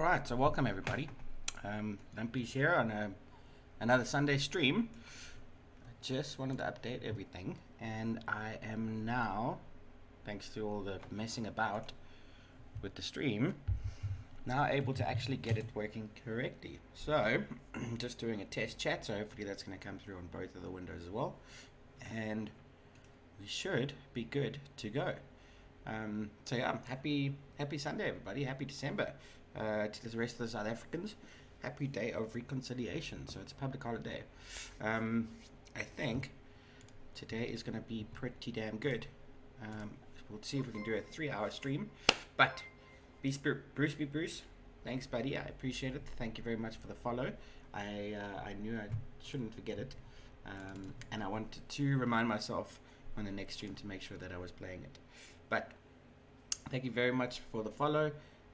Alright, so welcome everybody. Lumpees here on another Sunday stream. I just wanted to update everything, and I am now, thanks to all the messing about with the stream, now able to actually get it working correctly. So, just doing a test chat, so hopefully that's going to come through on both of the windows as well. And we should be good to go. So yeah, happy Sunday everybody, happy December. To the rest of the South Africans, happy day of reconciliation. So it's a public holiday. I think today is going to be pretty damn good. We'll see if we can do a 3-hour stream. But Bruce, thanks buddy, I appreciate it. Thank you very much for the follow. I knew I shouldn't forget it, and I wanted to remind myself on the next stream to make sure that I was playing it. But thank you very much for the follow.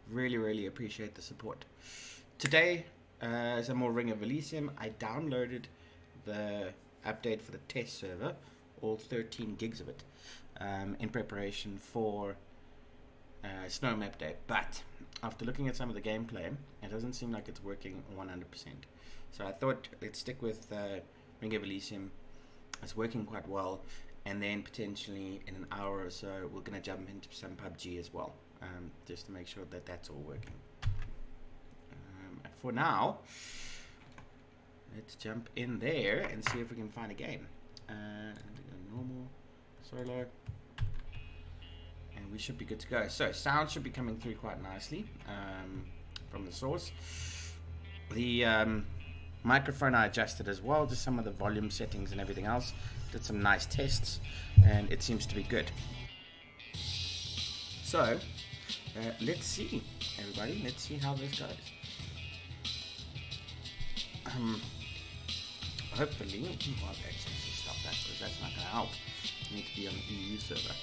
Really appreciate the support. Today, some more Ring of Elysium. I downloaded the update for the test server, all 13 gigs of it, in preparation for Snow Map Day. But after looking at some of the gameplay, it doesn't seem like it's working 100%. So I thought let's stick with Ring of Elysium. It's working quite well, and then potentially in an hour or so we're going to jump into some PUBG as well, just to make sure that that's all working. For now, let's jump in there and see if we can find a game. Normal, solo, and we should be good to go. So sound should be coming through quite nicely from the source. The microphone I adjusted as well, just some of the volume settings and everything else. Did some nice tests, and it seems to be good. So let's see, everybody. Let's see how this goes. Hopefully, well, actually stop that because that's not going to help. You need to be on the EU server.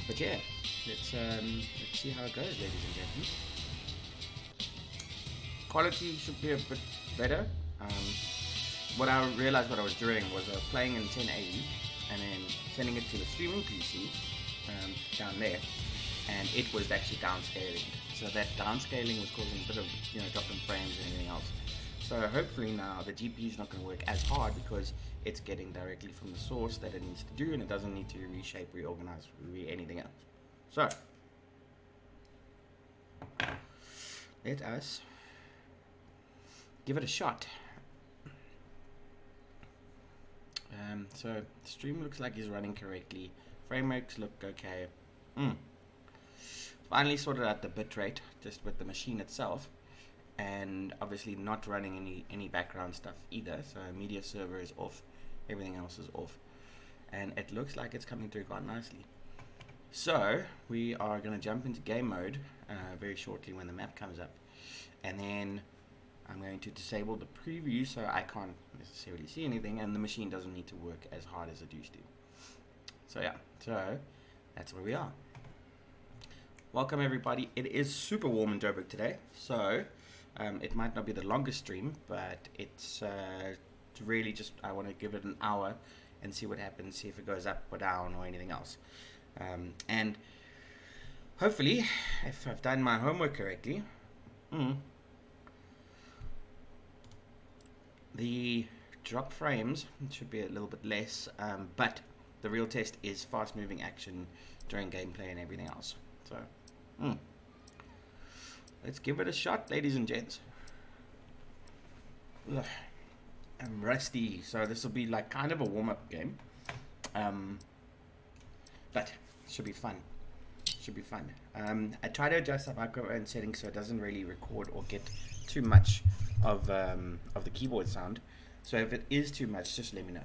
But yeah, let's see how it goes, ladies and gentlemen. Quality should be a bit better. What I realized what I was doing was I was playing in 1080 and then sending it to the streaming PC down there, and it was actually downscaling. So that downscaling was causing a bit of drop in frames and everything else. So hopefully now the GPU is not going to work as hard because it's getting directly from the source that it needs to do, and it doesn't need to reshape, reorganize, anything else. So let us give it a shot. So the stream looks like it's running correctly. Frame rates look okay. Finally sorted out the bitrate just with the machine itself, and obviously not running any background stuff either. So media server is off, everything else is off, and it looks like it's coming through quite nicely. So we are going to jump into game mode very shortly when the map comes up, and then I'm going to disable the preview so I can't necessarily see anything, and the machine doesn't need to work as hard as it used to. So yeah, so that's where we are. Welcome everybody. It is super warm in Joburg today, so it might not be the longest stream, but it's really just, I want to give it an hour and see what happens, see if it goes up or down or anything else. And hopefully, if I've done my homework correctly, the drop frames should be a little bit less, but the real test is fast moving action during gameplay and everything else. So let's give it a shot, ladies and gents. Ugh, I'm rusty, so this will be like kind of a warm-up game, but it should be fun. I try to adjust the microphone settings so it doesn't really record or get too much of the keyboard sound. So if it is too much, just let me know.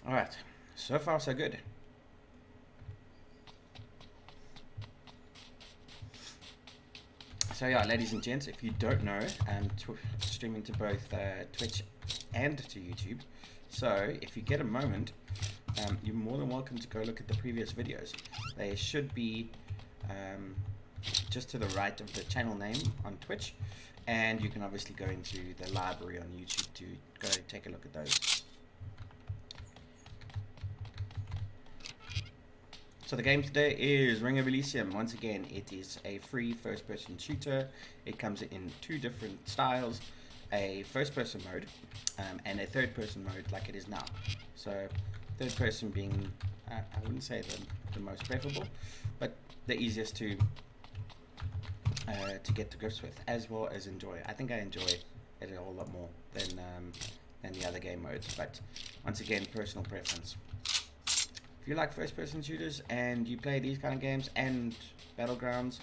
Alright, so far so good. So yeah, ladies and gents, if you don't know, I'm streaming to both Twitch and to YouTube. So if you get a moment, you're more than welcome to go look at the previous videos. They should be just to the right of the channel name on Twitch, and you can obviously go into the library on YouTube to go take a look at those. So the game today is Ring of Elysium. Once again, it is a free first-person shooter. It comes in two different styles, a first-person mode and a third-person mode like it is now. So third-person being, I wouldn't say the most preferable, but the easiest to get to grips with, as well as enjoy. I think I enjoy it a whole lot more than the other game modes, but once again, personal preference. If you like first-person shooters and you play these kind of games and Battlegrounds,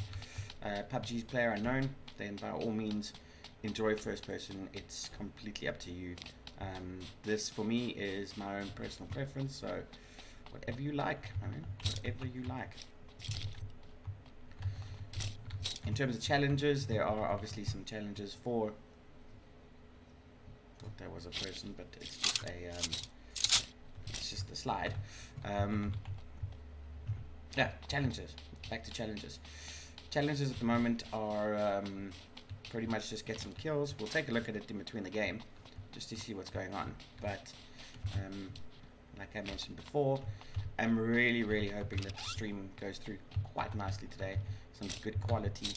PUBG's PlayerUnknown, then by all means enjoy first-person. It's completely up to you. This for me is my own personal preference, so whatever you like, I mean, whatever you like. In terms of challenges, there are obviously some challenges for. Thought there was a person, but it's just a slide. Yeah, challenges. Back to challenges. Challenges at the moment are pretty much just get some kills. We'll take a look at it in between the game, just to see what's going on. But like I mentioned before, I'm really hoping that the stream goes through quite nicely today. Some good quality,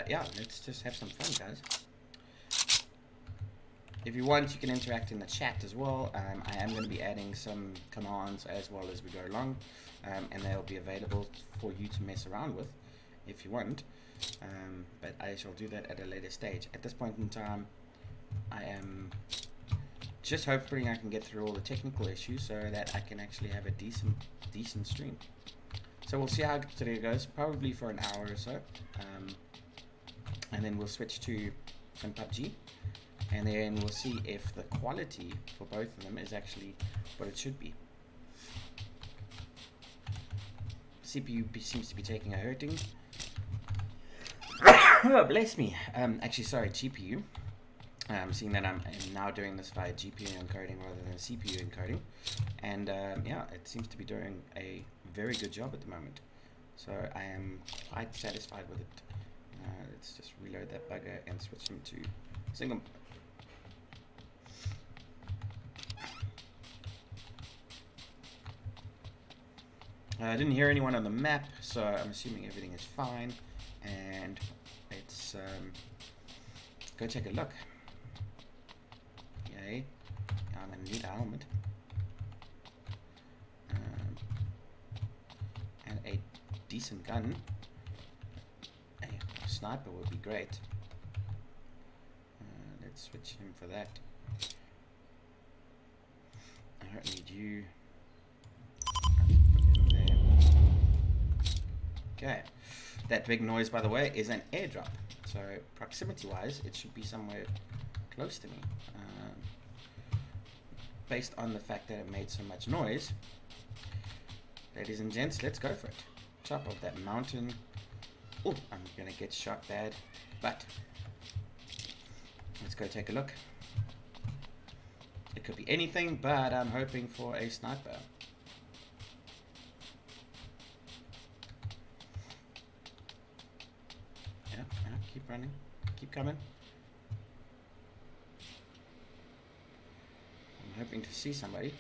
yeah, let's just have some fun, guys. If you want, you can interact in the chat as well. I am going to be adding some commands as well as we go along, and they'll be available for you to mess around with if you want. But I shall do that at a later stage. At this point in time, I am just hoping I can get through all the technical issues so that I can actually have a decent stream. So we'll see how today goes, probably for an hour or so, and then we'll switch to some PUBG, and then we'll see if the quality for both of them is actually what it should be. CPU seems to be taking a hurting. Oh, bless me. Actually, sorry, GPU. Seeing that I'm now doing this via GPU encoding rather than CPU encoding, and yeah, it seems to be doing a very good job at the moment, so I am quite satisfied with it. Let's just reload that bugger and switch him to single. I didn't hear anyone on the map, so I'm assuming everything is fine, and let's go take a look. Okay, I'm gonna need a helmet and a decent gun. A sniper would be great. Let's switch him for that. I don't need you. Okay, that big noise, by the way, is an airdrop. So proximity-wise, it should be somewhere close to me. Based on the fact that it made so much noise, ladies and gents, let's go for it. Top of that mountain. Oh, I'm gonna get shot bad, but let's go take a look. It could be anything, but I'm hoping for a sniper. Yeah, keep running, keep coming. I'm hoping to see somebody.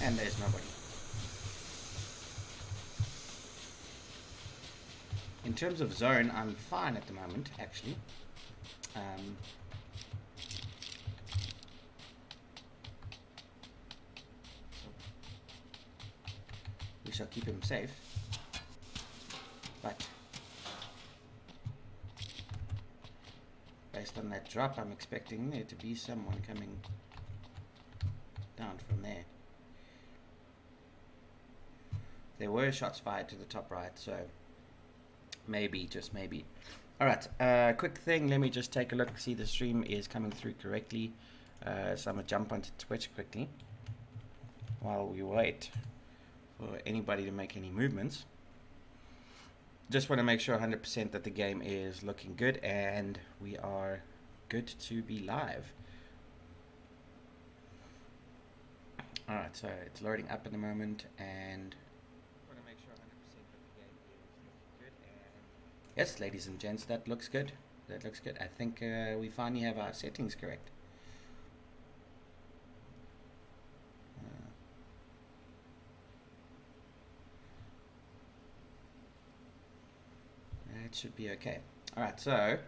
And there's nobody. In terms of zone, I'm fine at the moment, actually. We shall keep him safe. But based on that drop, I'm expecting there to be someone coming down from there. There were shots fired to the top right, so maybe, just maybe, Alright, quick thing, let me just take a look, see the stream is coming through correctly. So I'm going to jump onto Twitch quickly while we wait for anybody to make any movements. Just want to make sure 100% that the game is looking good and we are good to be live. Alright, so it's loading up at the moment and want to make sure 100% that the game is looking good. And yes, ladies and gents, that looks good. That looks good. I think we finally have our settings correct. It should be okay. Alright, so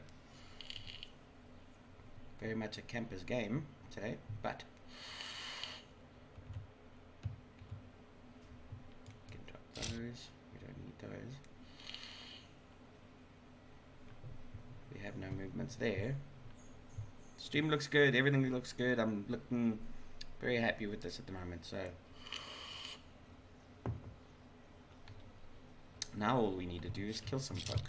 very much a camper's game today, but can drop those. We don't need those. We have no movements there. Stream looks good, everything looks good. I'm looking very happy with this at the moment, so now all we need to do is kill some folk.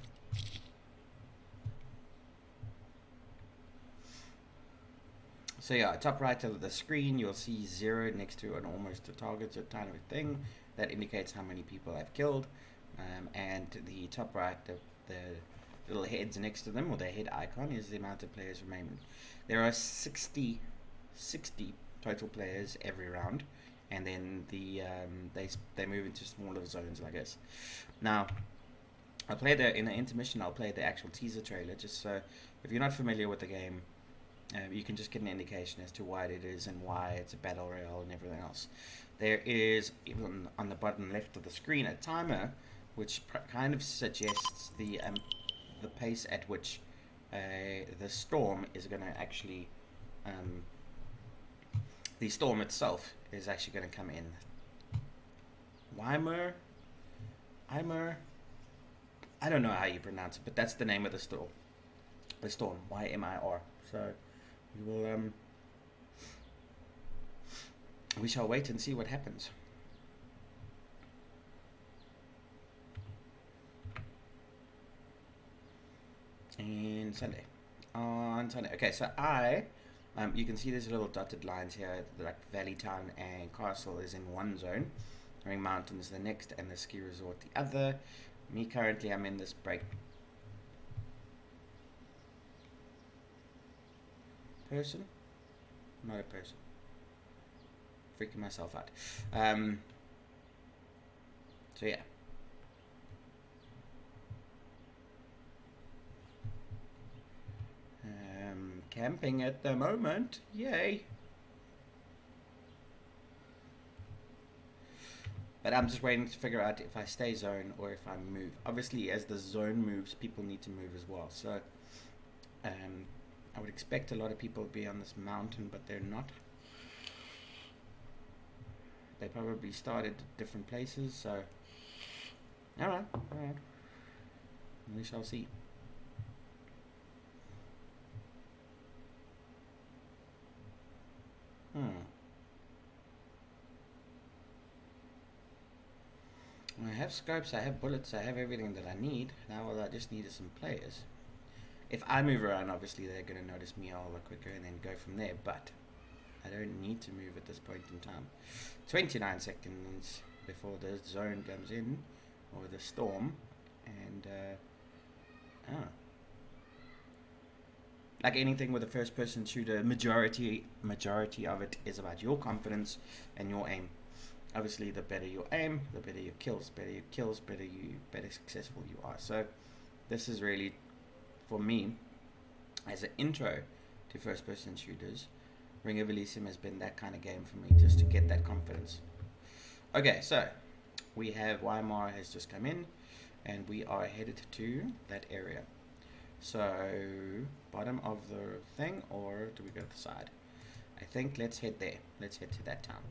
So yeah, top right of the screen, you'll see 0 next to an almost a target, so kind of a thing that indicates how many people I've killed. And the top right, the little heads next to them, or the head icon, is the amount of players remaining. There are 60 total players every round, and then the they move into smaller zones, I guess. Now, I'll play in the intermission. I'll play the actual teaser trailer, just so if you're not familiar with the game, you can just get an indication as to why it is and why it's a battle royale and everything else. There is, even on the bottom left of the screen, a timer which kind of suggests the pace at which the storm is going to actually, the storm itself is actually going to come in. Weimer, I don't know how you pronounce it, but that's the name of the storm. The storm, Y-M-I-R. So we will, we shall wait and see what happens. And Sunday. On Sunday. Okay, so you can see there's little dotted lines here, like Valley Town and Castle is in one zone, Ring Mountains the next, and the ski resort the other. Me currently, I'm in this break. Person? Not a person. Freaking myself out. So yeah. Camping at the moment. Yay. But I'm just waiting to figure out if I stay zone or if I move. Obviously, as the zone moves, people need to move as well. So, I would expect a lot of people to be on this mountain, but they're not. They probably started at different places, so alright. We shall see. I have scopes, I have bullets, I have everything that I need. Now all I just need is some players. If I move around, obviously they're going to notice me a lot quicker and then go from there, but I don't need to move at this point in time. 29 seconds before the zone comes in, or the storm, and like anything with a first person shooter, majority of it is about your confidence and your aim. Obviously, the better your aim, the better your kills, better successful you are. So this is really, for me, as an intro to first person shooters, Ring of Elysium has been that kind of game for me, just to get that confidence. Okay, so we have Weimar has just come in, and we are headed to that area. So bottom of the thing, or do we go to the side? I think let's head there. Let's head to that town.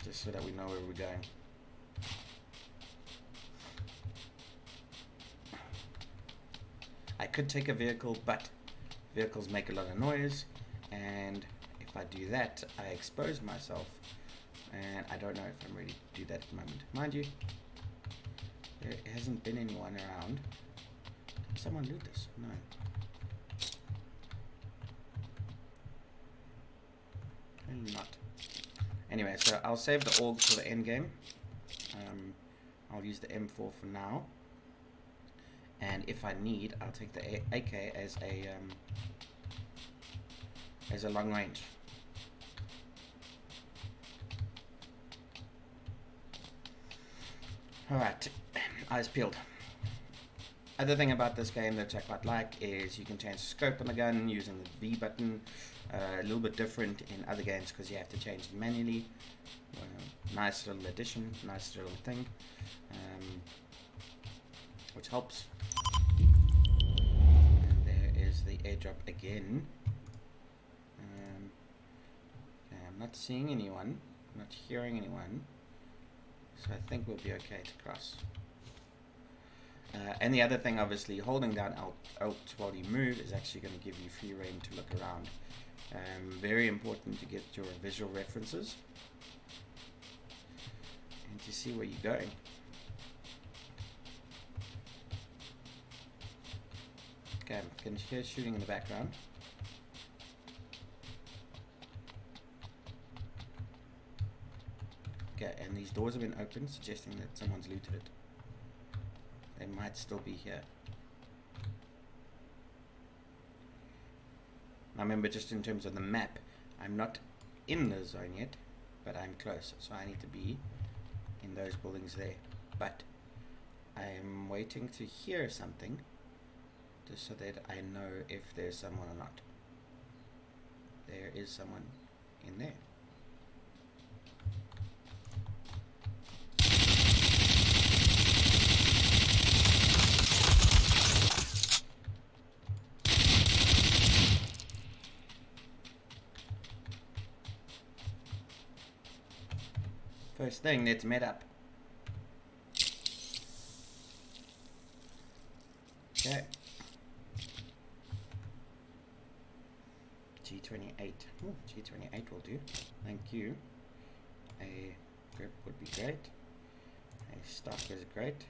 Just so that we know where we're going. I could take a vehicle, but vehicles make a lot of noise, and if I do that, I expose myself, and I don't know if I'm ready to do that at the moment. Mind you, There hasn't been anyone around. Did someone loot this? No. Maybe not. Anyway, so I'll save the AUG for the end game. I'll use the M4 for now. And if I need, I'll take the AK as a long range. Alright, eyes peeled. Other thing about this game that I quite like is you can change the scope on the gun using the V button. A little bit different in other games because you have to change it manually. Nice little addition, nice little thing, which helps. And there is the airdrop again. Okay, I'm not seeing anyone, I'm not hearing anyone, so I think we'll be okay to cross. And the other thing, obviously, holding down Alt while you move is actually going to give you free reign to look around. Very important to get your visual references and to see where you're going. Okay, I can hear shooting in the background. Okay, and these doors have been opened, suggesting that someone's looted it. They might still be here. Now remember, just in terms of the map, I'm not in the zone yet, but I'm close, so I need to be in those buildings there. But I'm waiting to hear something, just so that I know if there's someone or not. There is someone in there. First thing, let's meet up. Okay. G28. Ooh, G28 will do. Thank you. A grip would be great. A stock is great.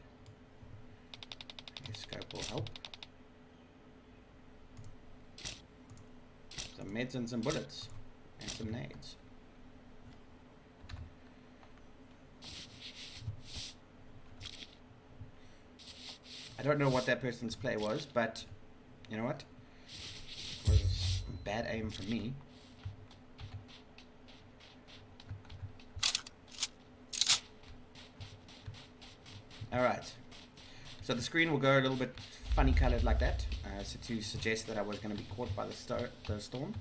A scope will help. Some meds and some bullets. And some nades. I don't know what that person's play was, but you know what? It was bad aim for me. Alright, so the screen will go a little bit funny colored like that, so to suggest that I was going to be caught by the storm.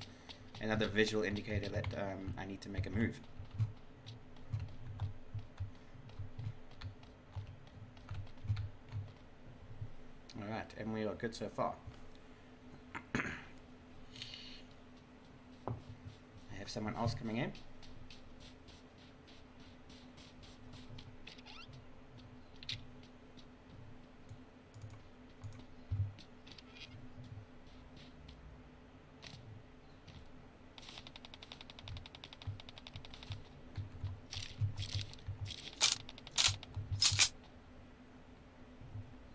Another visual indicator that I need to make a move. Alright, and we are good so far. I have someone else coming in.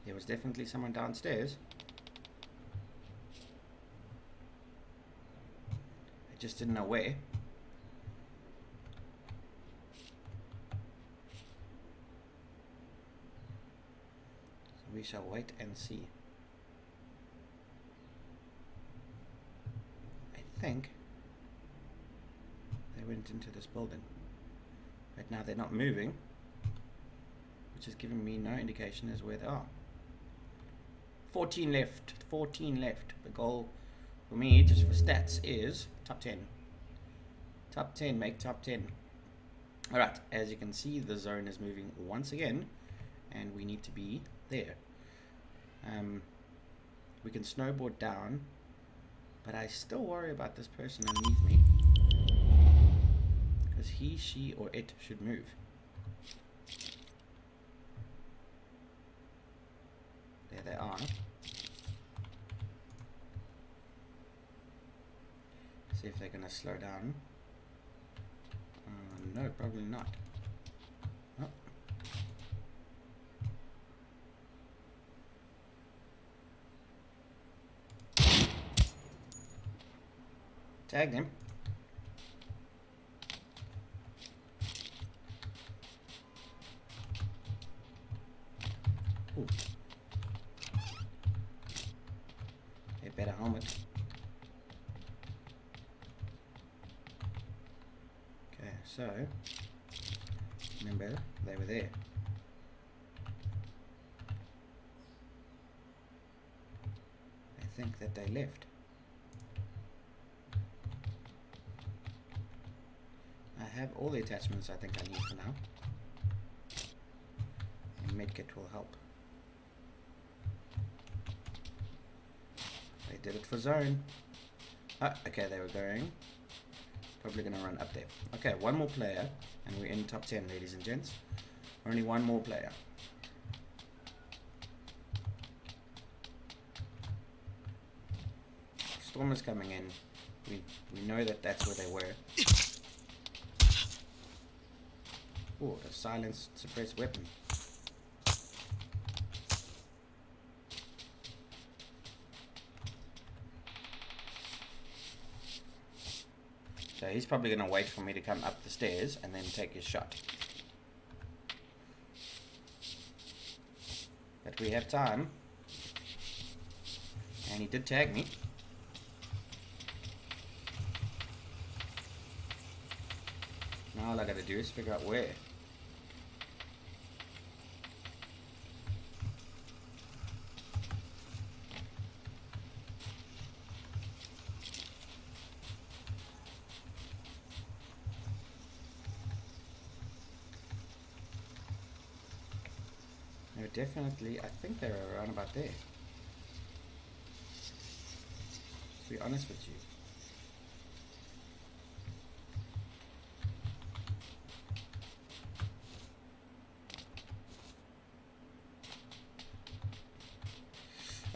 There was definitely someone downstairs. I just didn't know where. So we shall wait and see. I think they went into this building. But now they're not moving, which is giving me no indication as where they are. 14 left, 14 left. The goal for me, just for stats, is top 10. Top 10, make top 10. Alright, as you can see, the zone is moving once again, and we need to be there. We can snowboard down, but I still worry about this person underneath me, because he, she, or it should move. There they are. See if they're going to slow down. No, probably not. Oh. Tagged him. Ooh. A better helmet. Okay, so remember they were there. I think that they left. I have all the attachments I think I need for now. And medkit will help. They did it for zone. Ah, okay, they were going. Probably gonna run up there. Okay, one more player, and we're in top 10, ladies and gents. Only one more player. Storm is coming in. We know that that's where they were. Oh, a silence suppressed weapon. So he's probably going to wait for me to come up the stairs and then take his shot. But we have time. And he did tag me. Now all I got to do is figure out where. They're definitely, I think they're around about there. To be honest with you.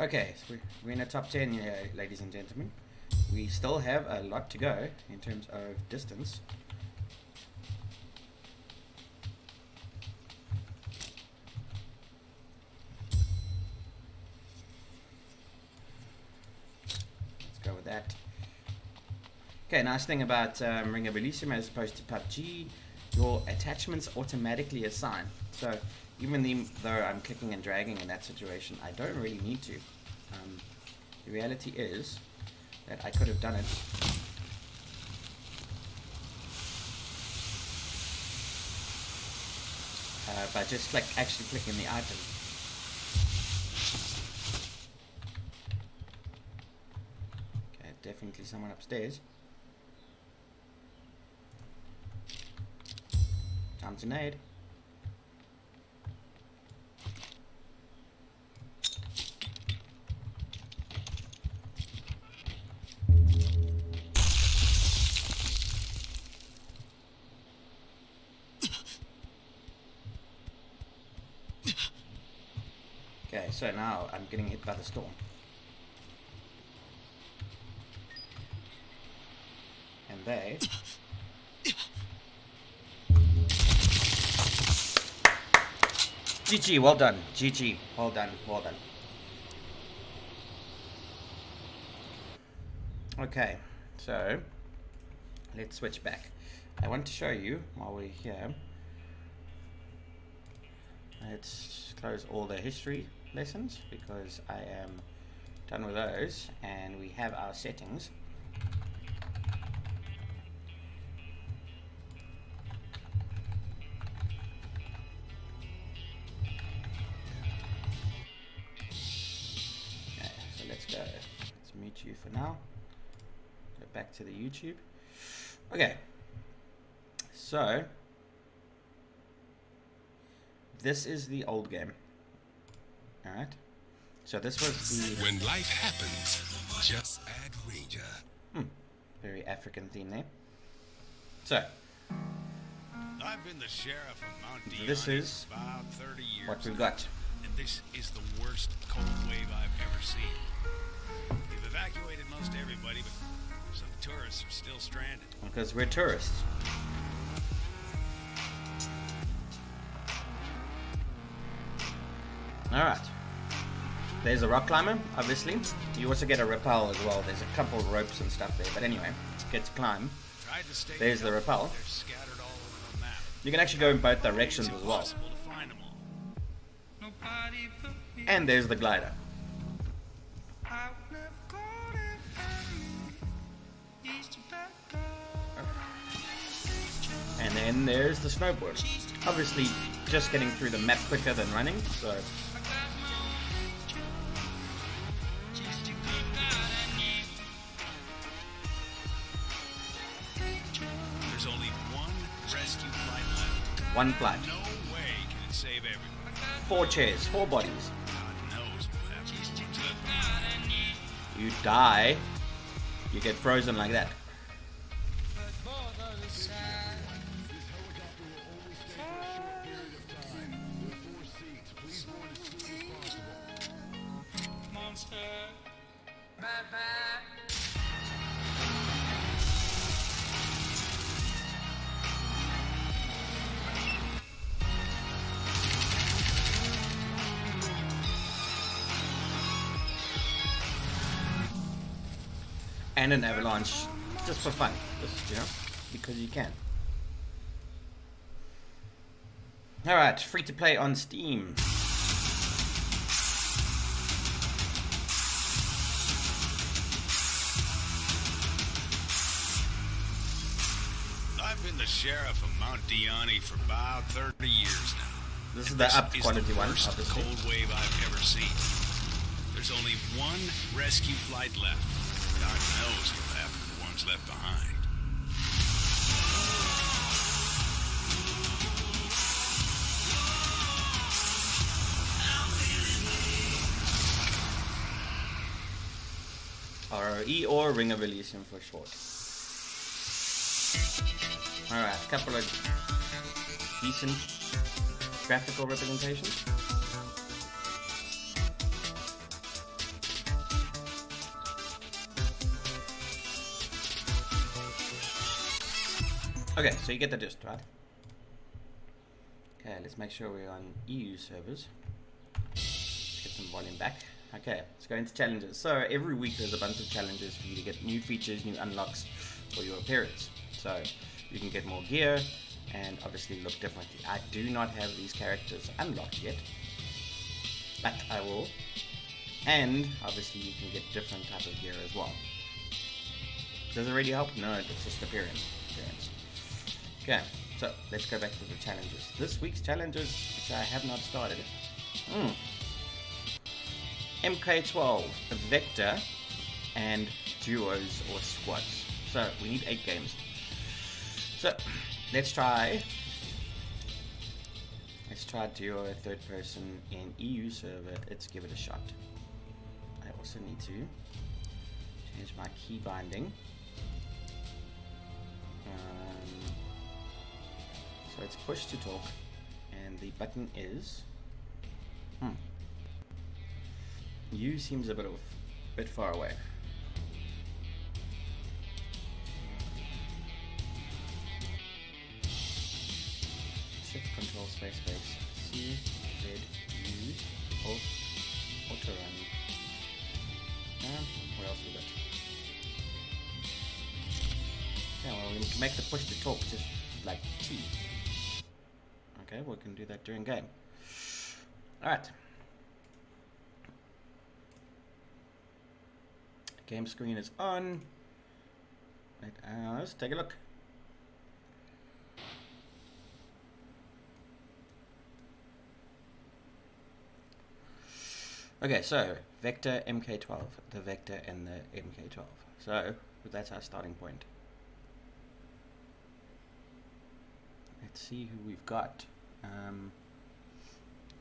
Okay, so we're in the top 10 here, ladies and gentlemen. We still have a lot to go in terms of distance. Let's go with that. Okay, nice thing about Ring of Elysium as opposed to PUBG, your attachments automatically assign. So even though I'm clicking and dragging in that situation, I don't really need to. The reality is that I could have done it by just actually clicking the item. Okay, definitely someone upstairs. Time to nade. Okay, so now I'm getting hit by the storm. And they... GG, well done. GG, well done, well done. Okay, so let's switch back. I want to show you while we're here. Let's close all the history lessons because I am done with those, and we have our settings. Okay, so let's go. Let's mute you for now. Go back to the YouTube. Okay, so this is the old game. Alright. So this was the... When life happens, just add Ranger. Very African theme there. So I've been the sheriff of Mount Dion this is for about 30 years. what we've got. And this is the worst cold wave I've ever seen. We've evacuated most everybody, but some tourists are still stranded. Because we're tourists. Alright. there's a rock climber, obviously. You also get a rappel as well. There's a couple ropes and stuff there. But anyway, get to climb. There's the rappel. You can actually go in both directions as well. And there's the glider. And then there's the snowboard. Obviously, just getting through the map quicker than running, so... There's only one rescue flight left. One flight. No way can it save everybody. 4 chairs, 4 bodies. God knows what happens. You die, you get frozen like that. And an avalanche, just for fun, just, you know, because you can. Alright, free to play on Steam. I've been the sheriff of Mount Diani for about 30 years now. This is the up quality one, Worst obviously. cold wave I've ever seen. There's only one rescue flight left. God knows what'll happen to the ones left behind. ROE or Ring of Elysium for short. Alright, couple of decent graphical representations. Okay, so you get the gist, right? Okay, let's make sure we're on EU servers. Let's get some volume back. Okay, let's go into challenges. So every week there's a bunch of challenges for you to get new features, new unlocks for your appearance. So you can get more gear and obviously look differently. I do not have these characters unlocked yet, but I will. And obviously you can get different type of gear as well. Does it really help? No, it's just appearance. Okay, so let's go back to the challenges. This week's challenges, which I have not started. MK12, a vector, and duos or squads. So we need 8 games. So let's try duo, third person in EU server. Let's give it a shot. I also need to change my key binding. So it's push to talk, and the button is U seems a bit far away. Shift control space C Z U auto run. What else we got? Okay, well we can make the push to talk just like T. Okay, we can do that during game. Alright. Game screen is on. Let's take a look. Okay, so Vector MK12, the Vector and the MK12. So that's our starting point. Let's see who we've got.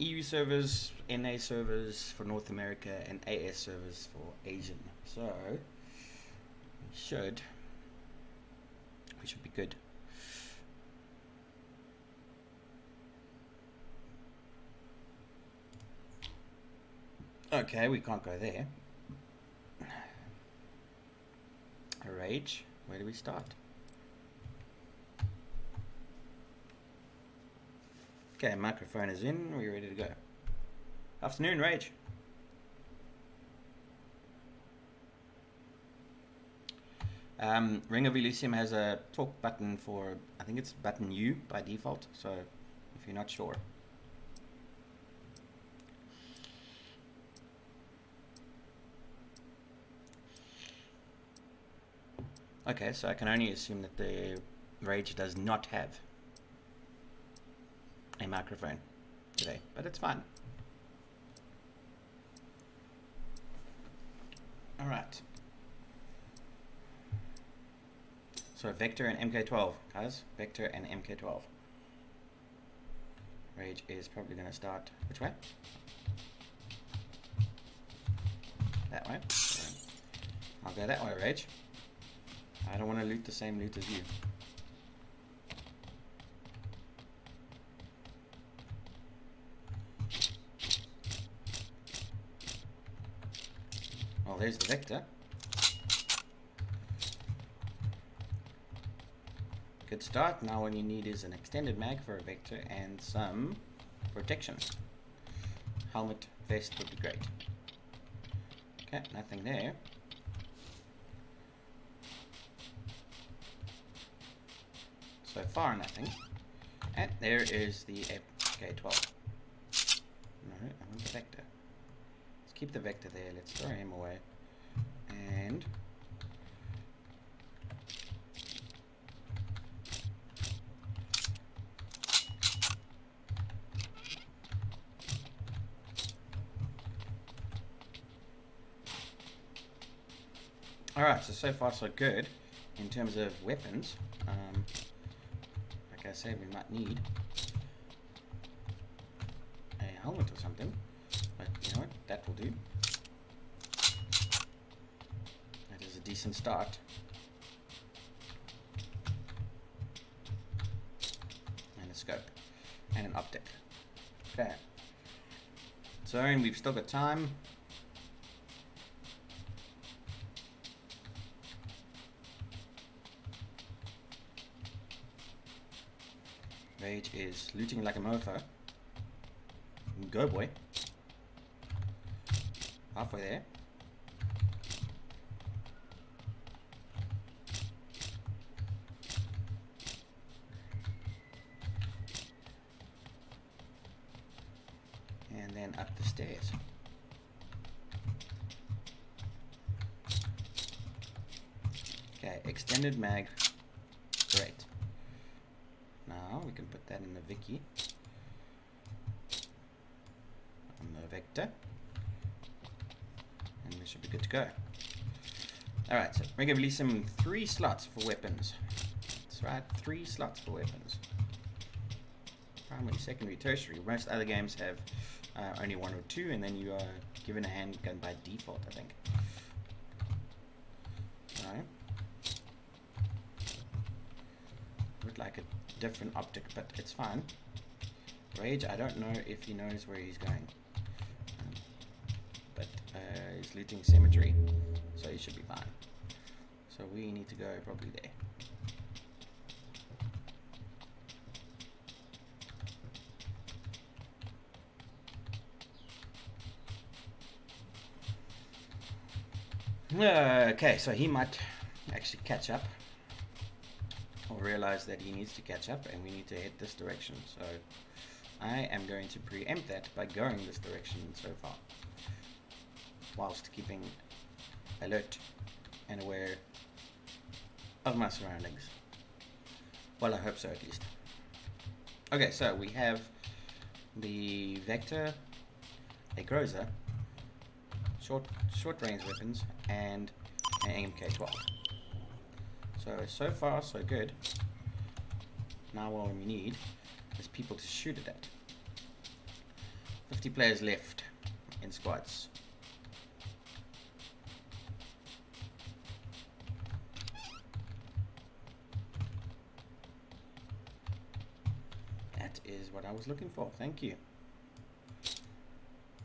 EU servers, NA servers for North America, and AS servers for Asian. So we should be good. Okay, we can't go there. A rage. Where do we start? Okay, microphone is in. We're ready to go. Afternoon, Rage. Ring of Elysium has a talk button for, I think it's button U by default, so if you're not sure. Okay, so I can only assume that the Rage does not have a microphone today, but it's fine. Alright. So Vector and MK12, guys. Vector and MK12. Rage is probably going to start which way? That way. So I'll go that way, Rage. I don't want to loot the same loot as you. Well, there's the Vector. Good start. Now all you need is an extended mag for a Vector and some protection. Helmet, vest would be great. Okay, nothing there. So far nothing. And there is the FK12. No, I want the Vector. Let's keep the Vector there. Let's throw him away. And alright, so far so good in terms of weapons. Like I said, we might need a helmet or something, but you know what, that will do. That is a decent start. And a scope and an optic. Okay. Zone, we've still got time. Rage is looting like a mofo. Go, boy. Halfway there. And then up the stairs. Okay, extended mag. Great. Now we can put that in the Vicky. On the Vector. And we should be good to go. Alright, so Ring of Elysium, 3 slots for weapons. That's right, 3 slots for weapons. Primary, secondary, tertiary. Most other games have only 1 or 2, and then you are given a handgun by default, I think. So, would like a different optic, but it's fine. Rage, I don't know if he knows where he's going, but he's looting cemetery, so he should be fine. So we need to go probably there. Okay, so he might actually catch up, or realize that he needs to catch up, and we need to head this direction. So I am going to preempt that by going this direction so far, whilst keeping alert and aware of my surroundings. Well, I hope so at least. Okay, so we have the Vector, a Groza, short range weapons, and an MK12. So far so good. Now all we need is people to shoot it at. 50 players left in squads. That is what I was looking for. Thank you.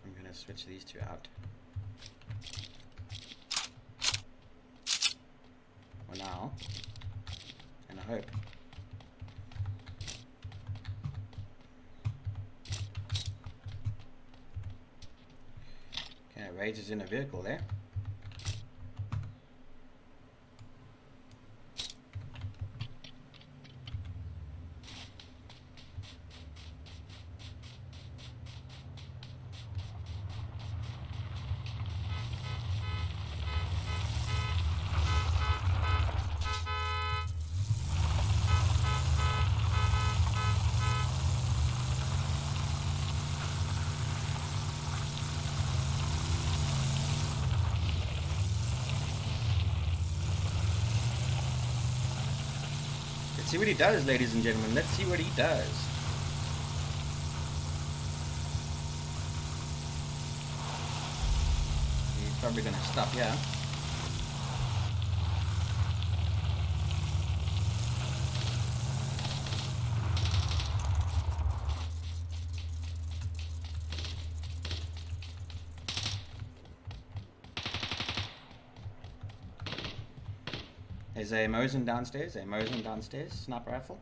I'm going to switch these two out. For now. And I hope. Okay, Rage is in a vehicle there. Let's see what he does, ladies and gentlemen. Let's see what he does. He's probably going to stop here. There's a Mosin downstairs, sniper rifle.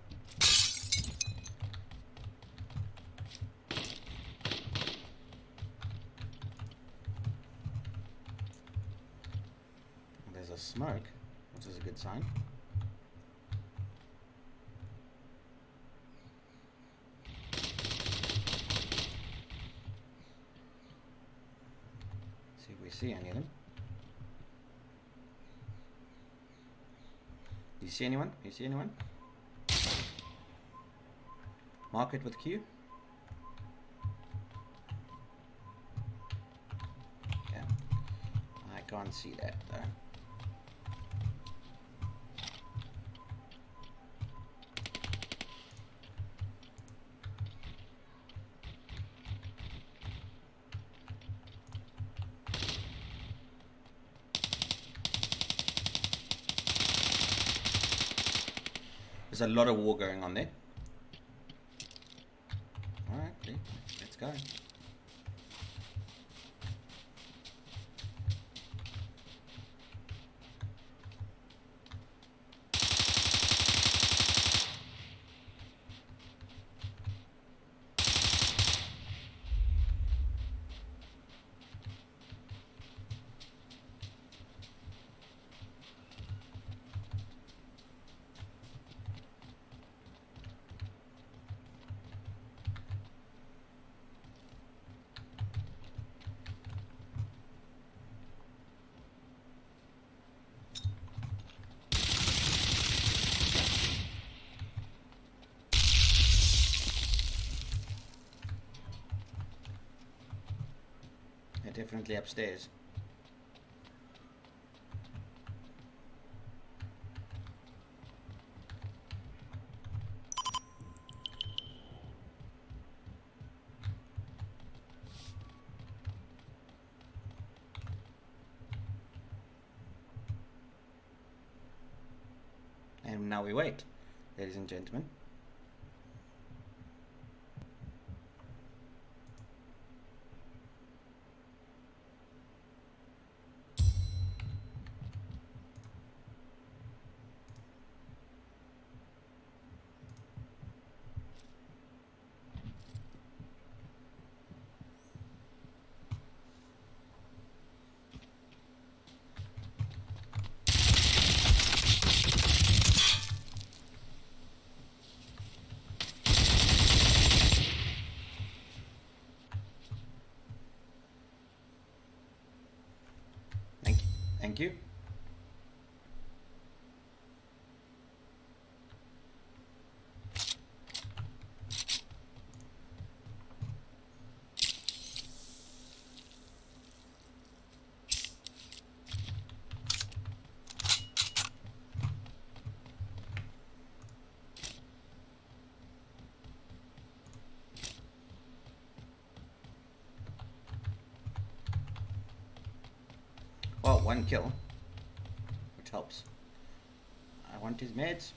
There's a smoke, which is a good sign. See if we see any of them. Do you see anyone? Do you see anyone? Mark it with Q. Okay. I can't see that though. There's a lot of war going on there. Alright, let's go. Definitely upstairs. And now we wait, ladies and gentlemen. Thank you. Well, one kill, which helps. I want his meds.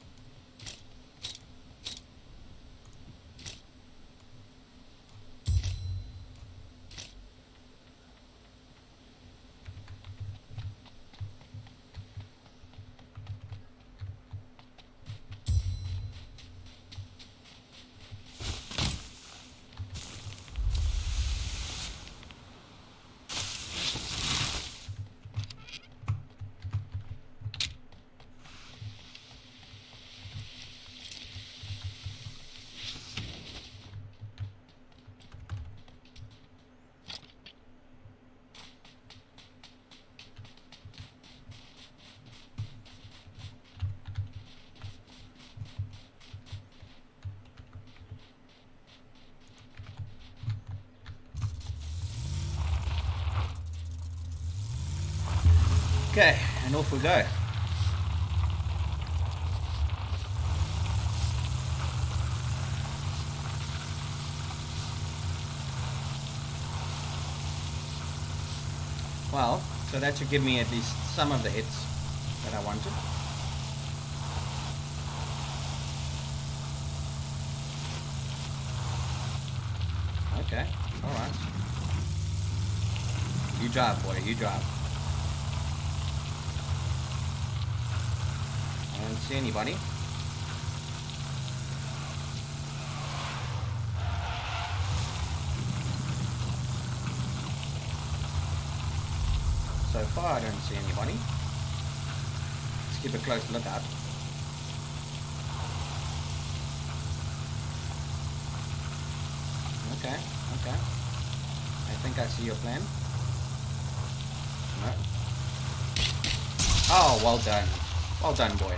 Okay, and off we go. Well, so that should give me at least some of the hits that I wanted. Okay, alright. You drive, boy, you drive. I don't see anybody. So far I don't see anybody. Let's keep a close lookout. Okay, okay. I think I see your plan. No. Oh, well done. Well done, boy.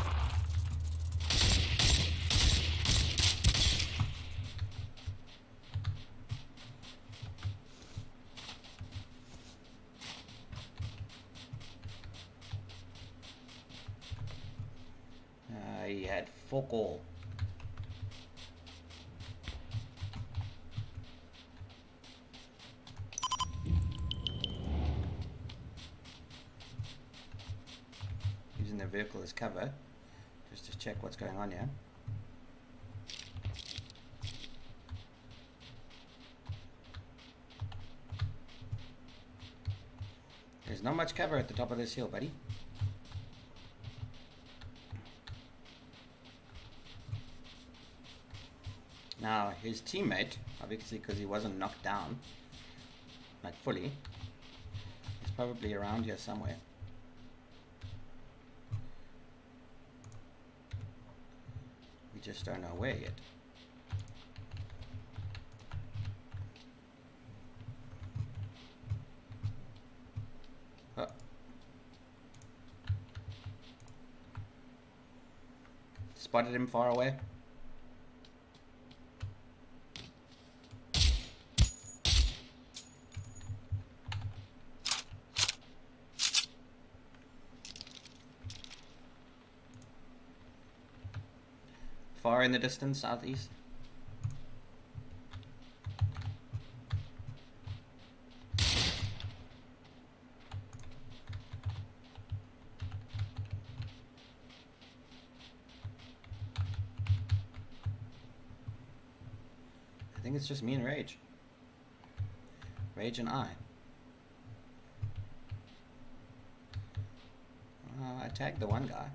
He had fuck all. Using the vehicle as cover, just to check what's going on here. There's not much cover at the top of this hill, buddy. Now, his teammate, obviously because he wasn't knocked down, like fully, is probably around here somewhere. We just don't know where yet. Oh. Spotted him far away. Far in the distance, southeast. I think it's just me and Rage. Rage and I. I tagged the one guy.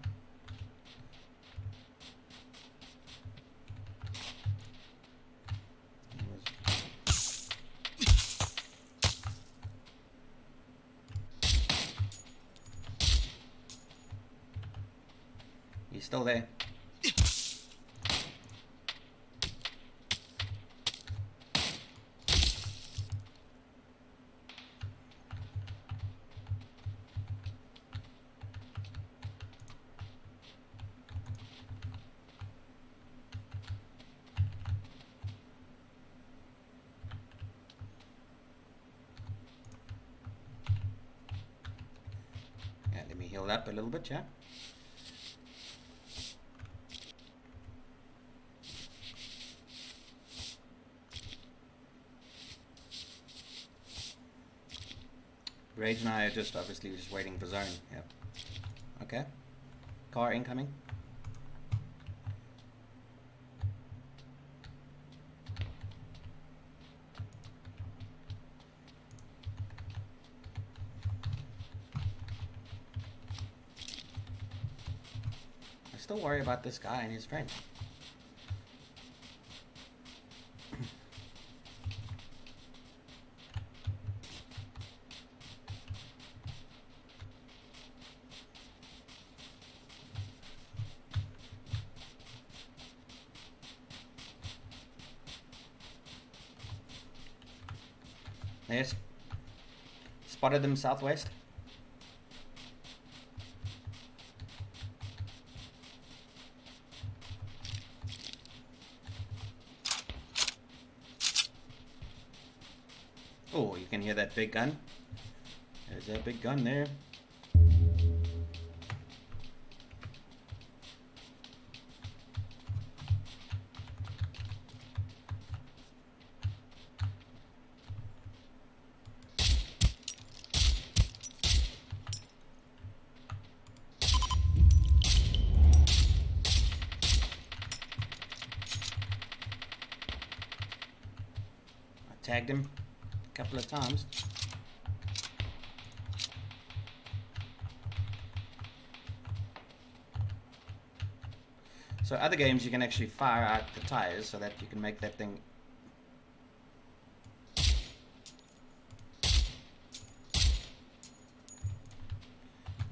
He's still there. Yeah, let me heal up a little bit, yeah? Rage and I are just obviously just waiting for zone. Yep. Okay. Car incoming. I still worry about this guy and his friend. Yes. Spotted them southwest. Oh, you can hear that big gun. There's that big gun there. tagged him a couple of times. So other games you can actually fire out the tires so that you can make that thing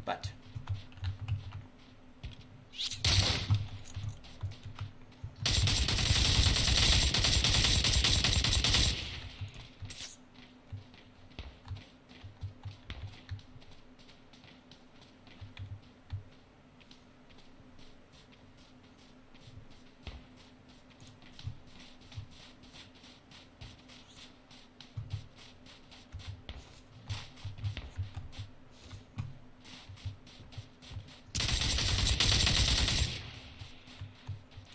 but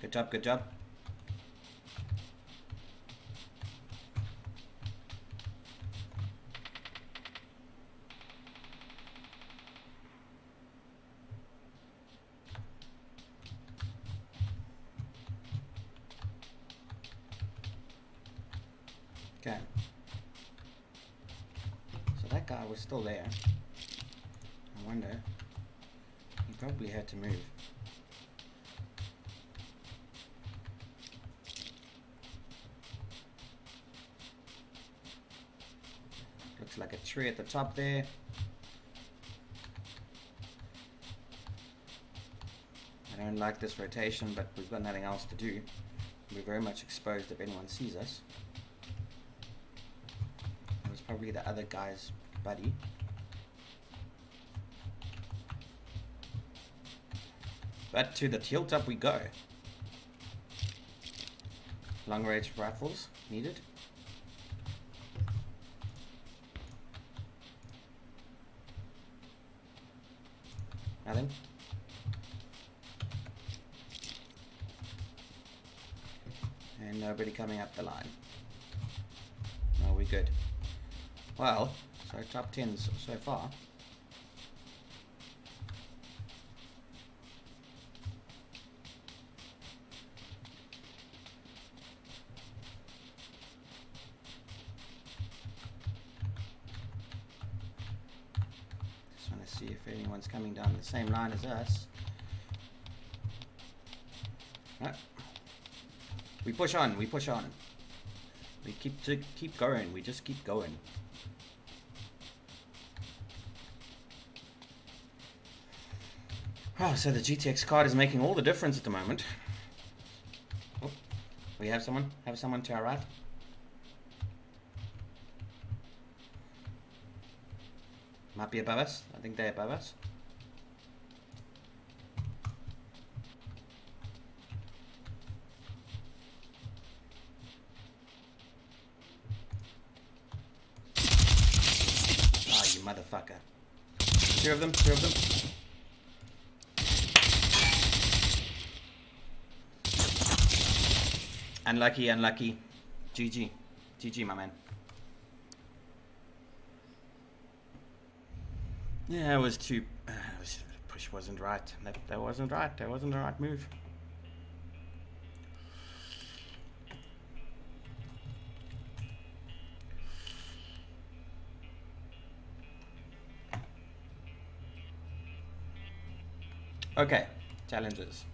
good job, good job. Okay. So that guy was still there. I wonder. He probably had to move. Looks like a tree at the top there. I don't like this rotation, but we've got nothing else to do. We're very much exposed if anyone sees us. It was probably the other guy's buddy. But to the hilltop we go. Long range rifles needed. Nothing. And nobody coming up the line. Oh, we're good. Well, so top 10 so far. See if anyone's coming down the same line as us. Right. We push on, we push on. We keep going, we just keep going. Oh, so the GTX card is making all the difference at the moment. Oh, we have someone to our right. Might be above us. I think they're above us. Ah, you motherfucker. Two of them, two of them. Unlucky, unlucky. GG. GG, my man. Yeah, it was too... push wasn't right. That wasn't right. That wasn't the right move. Okay, challenges.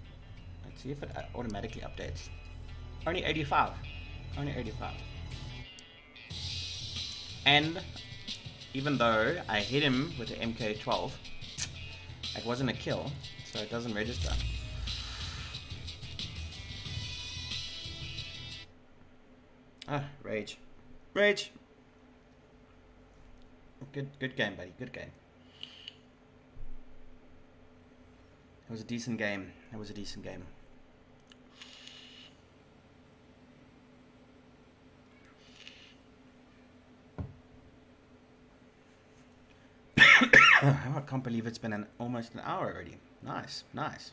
Let's see if it automatically updates. Only 85. Only 85. And... even though I hit him with the MK12, it wasn't a kill, so it doesn't register. Ah, rage. Rage! Good game, buddy. Good game. It was a decent game. It was a decent game. I can't believe it's been almost an hour already. Nice, nice.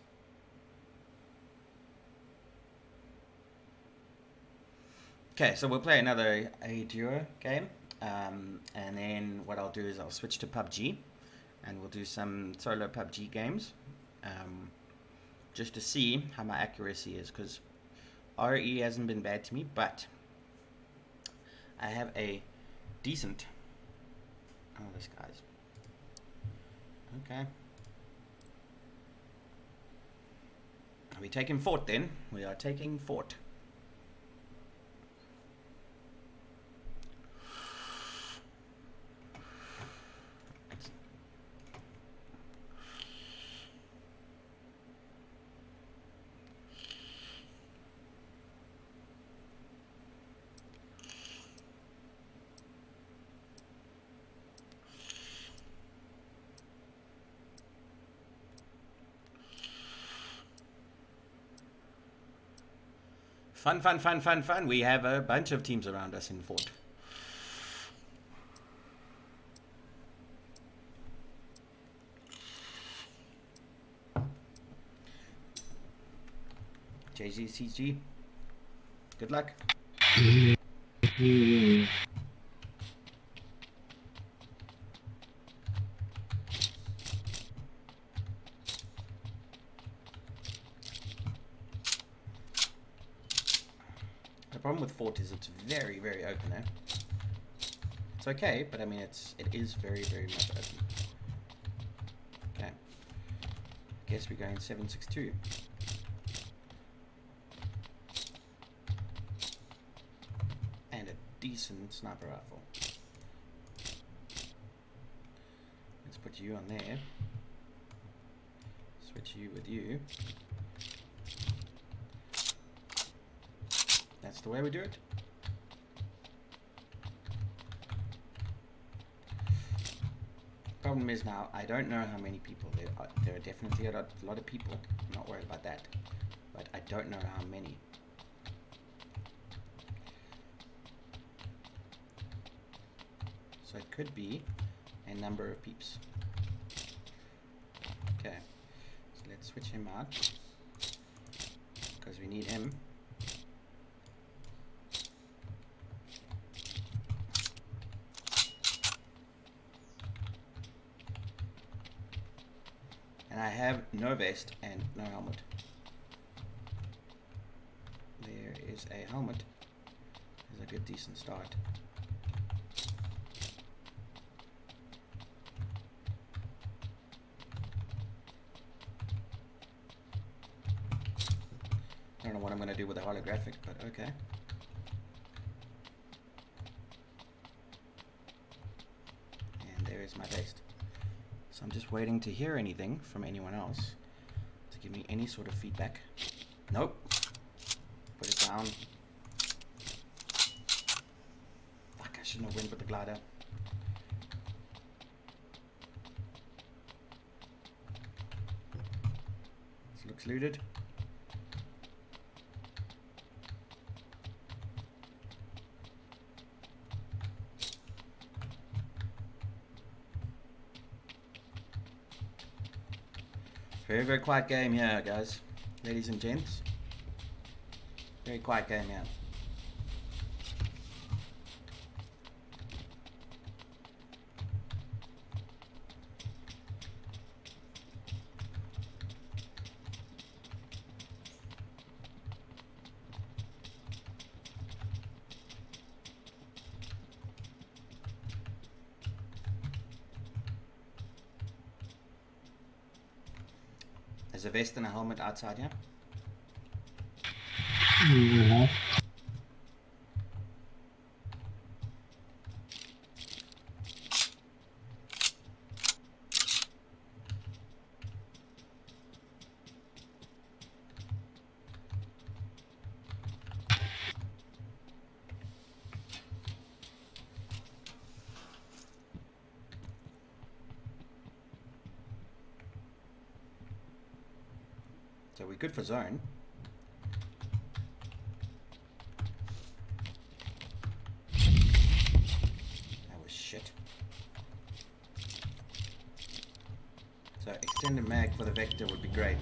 Okay, so we'll play another a duo game, and then what I'll do is I'll switch to PUBG, and we'll do some solo PUBG games, just to see how my accuracy is, because RE hasn't been bad to me, but I have a decent... Oh, this guy's... Okay. Are we taking fort then? We are taking fort. Fun, fun, fun, fun, fun. We have a bunch of teams around us in fort. JZCG, good luck. The problem with fort is it's very, very open, eh? It's okay, but I mean it is very, very much open. Okay. Guess we're going 762. And a decent sniper rifle. Let's put you on there. Switch you with you. That's the way we do it. Problem is now, I don't know how many people there are. There are definitely a lot of people. I'm not worried about that. But I don't know how many. So it could be a number of peeps. Okay. So let's switch him out. Because we need him. And I have no vest and no helmet. There is a helmet. There's a good decent start. I don't know what I'm going to do with the holographic, but okay. And there is my vest. So I'm just waiting to hear anything from anyone else to give me any sort of feedback. Nope. Put it down. Fuck, I shouldn't have went with the glider. This looks looted. Very, very quiet game here, guys. Ladies and gents. Very quiet game here. There's a vest and a helmet outside here. Yeah. So we're good for zone. That was shit. So extended mag for the Vector would be great.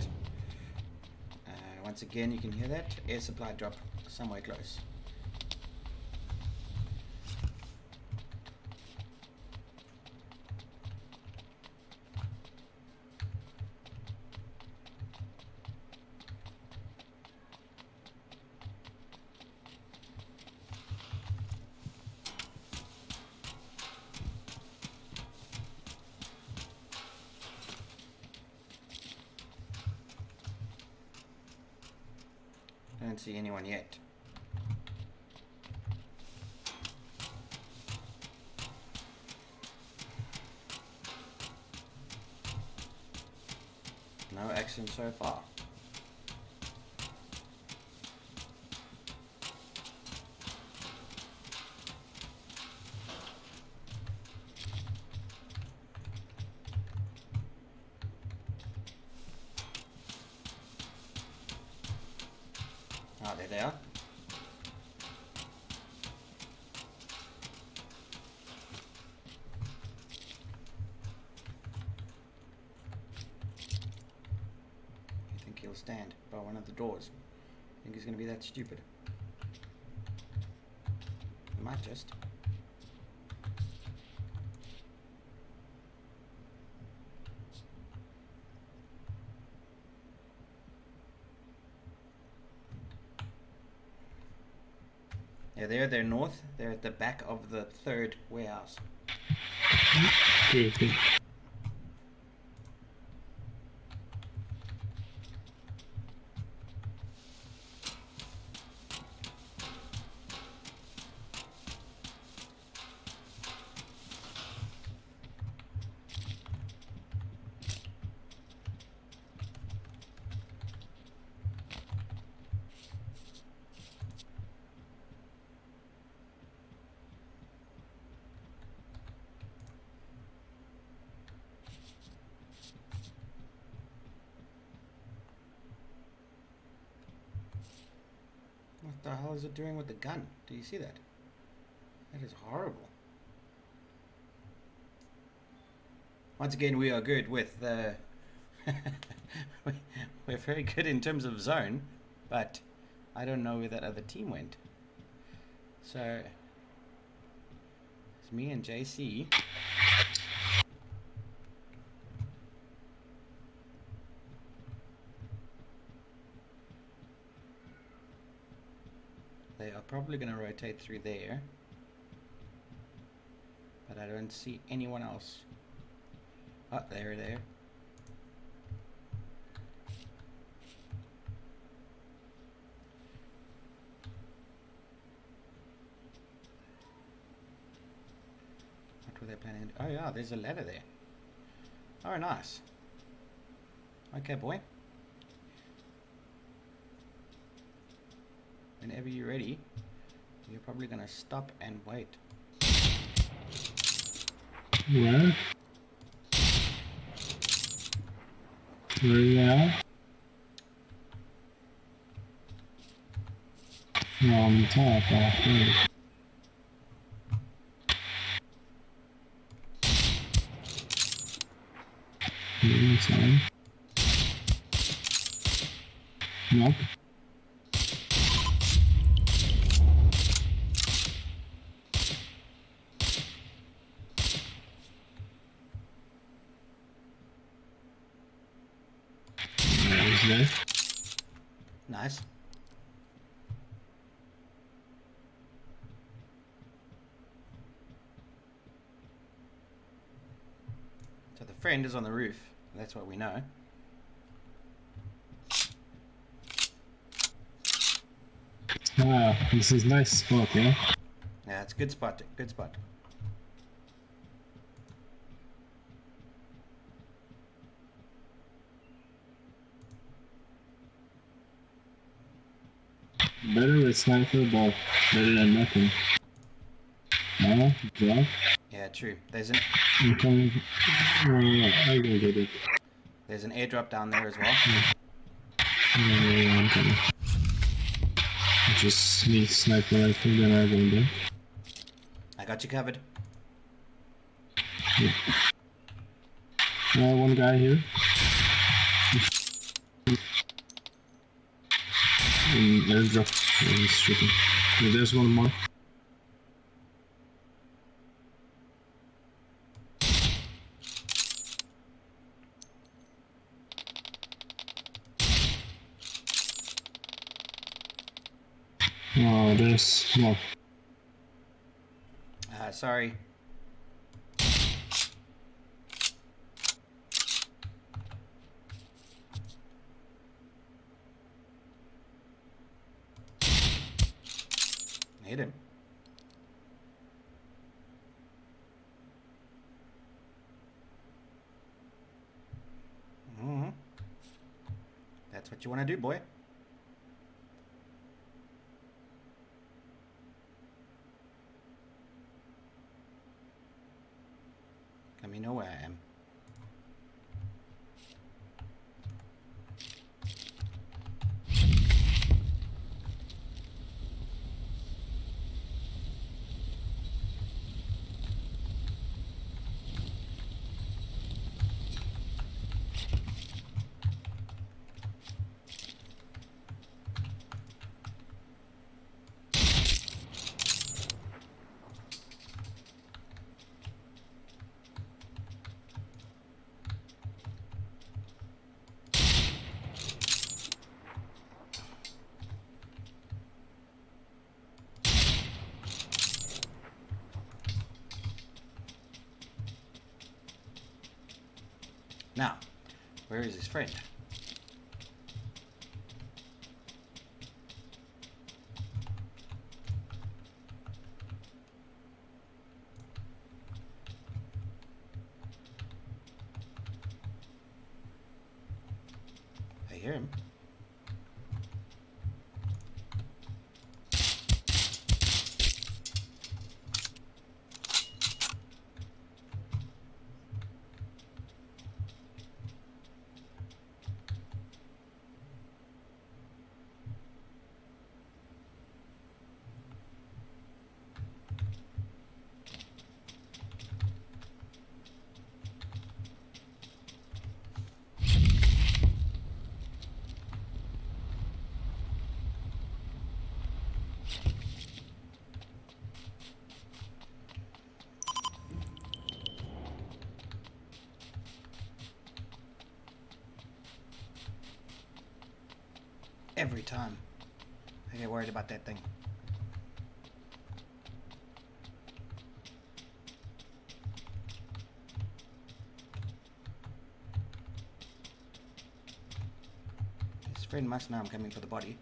Once again, you can hear that. Air supply drop somewhere close. I don't see anyone yet. No action so far. Oh, there they are. You think he'll stand by one of the doors? Think he's going to be that stupid? He might just. Yeah, they're north. They're at the back of the third warehouse. Okay. What the hell is it doing with the gun? Do you see that? That is horrible. Once again, we are good with we're very good in terms of zone, but I don't know where that other team went. So it's me and JC. They are probably going to rotate through there, but I don't see anyone else. Oh, there. What were they planning? Oh yeah, there's a ladder there. Oh, nice. Okay, boy. Whenever you're ready, you're probably gonna stop and wait. Where? Where you at? No, on the top, okay. Inside. Nope. There. Nice. So the friend is on the roof. That's what we know. Ah, this is nice spot, yeah? Yeah, it's a good spot. Good spot. Better with sniper, but better than nothing. No, drop. Yeah, true. There's an I'm coming. I can get it. there's an airdrop down there as well. Yeah, I'm coming. Just need sniper rifle, then I go there. I got you covered. Yeah. One guy here. In airdrop. He's shooting. Yeah, there's one more. Oh, there's more. Sorry. hit him. Mm-hmm. That's what you want to do, boy. Let me know where I am. Now, where is his friend? I hear him. Every time I get worried about that thing. His friend must know I'm coming for the body.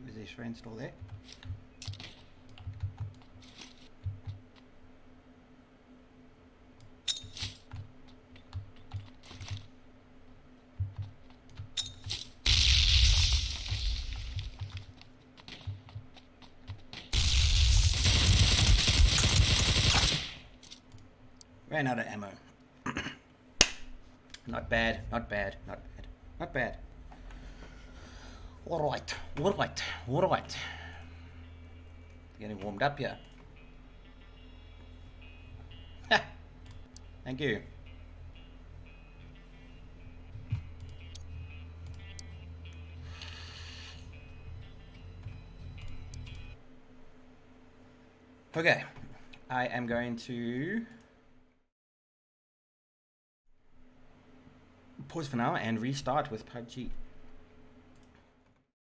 Is his friend still there? Ran out of ammo. Not bad, not bad, not bad, not bad. Alright, alright, alright. Getting warmed up here. Ha! Thank you. Okay, I am going to pause for now and restart with PUBG.